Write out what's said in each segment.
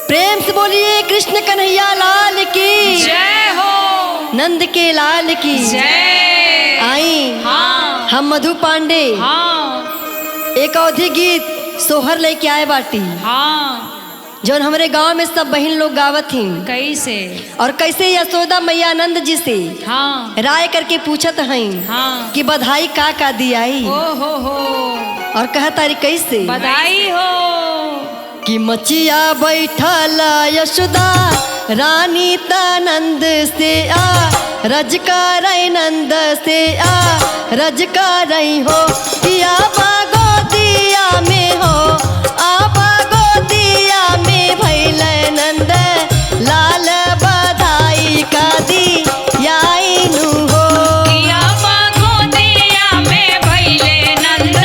प्रेम से बोलिए कृष्ण कन्हैया लाल की जय हो। नंद के लाल की जय। आई हाँ। हम मधु पांडे हाँ। एक अवधि गीत सोहर लेके आए बाटी हाँ। जौन हमारे गांव में सब बहन लोग गावत थी कैसे और कैसे यशोदा मैया नंद जी से हाँ राय करके पूछत हैं हाँ कि बधाई का दियाई ओ हो और कहा तारी कैसे बधाई हो कि मचिया बैठल यशोदा रानी नंद से आ रज कर नंद से आ रज कर हो कि आबा गोदिया में हो आबा गोदिया में भैल नंद लाल बधाई का दी याइनु हो किया गोदिया में भैले नंद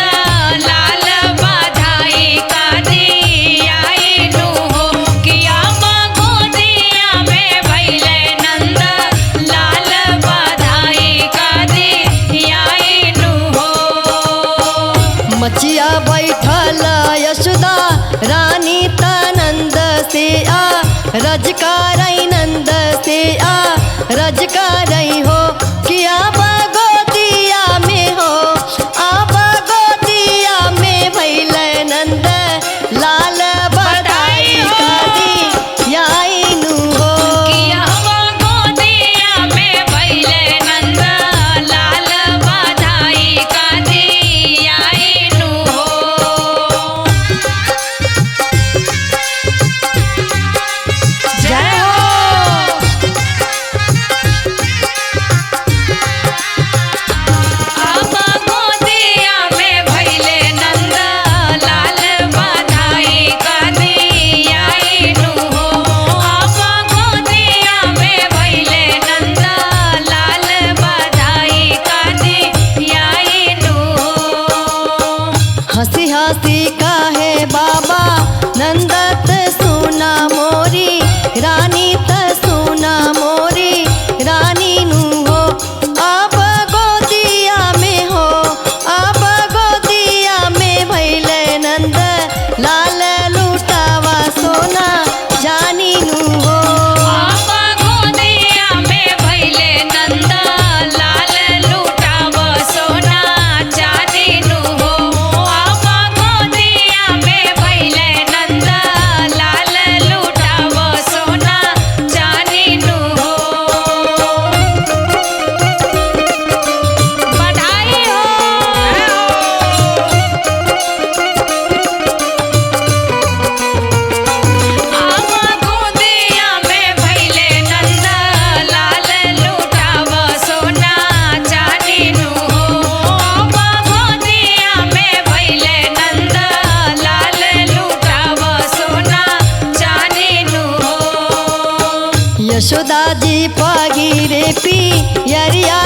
लाल बधाई का दियाइनु हो किया गोदिया में भैले नंद लाल बधाई का दियाइनु हो मचिया बैठल यशोदा रानी नंद से आ रज करई नंद से आ रज करई हो कि आबा गोदिया में हो आबा गोदिया में भैल नंद लाल बधाई का दी याइनु हो किया गोदिया में भैले नंद लाल बधाई का दियाइनु हो जय हो आबा गोदिया में भैले नंद लाल बधाई का दियाइनु हो आबा गोदिया में भैले नंद लाल बधाई का दियाइनु हो हंसी हंसी काहे बाबा नंदत सुना मोरी रानी सुना मोरी रानी नु हो अब गोदिया में हो अब गोदिया में भैल नंद लाल लुटावा सोना जानी नु हो आबा गोदिया में भैले नंद लाल लुटाव सोना चांदीनु हो आबा गोदिया में भैले नंद लाल लुटाव सोना चांदीनु हो बधाई हो आबा गोदिया में भैले नंद लाल लुटाव सोना चांदीनु हो आबा गोदिया में भैले नंद लाल लुटाव सोना चांदीनु हो यशोदा जी पगिरे पी यरिया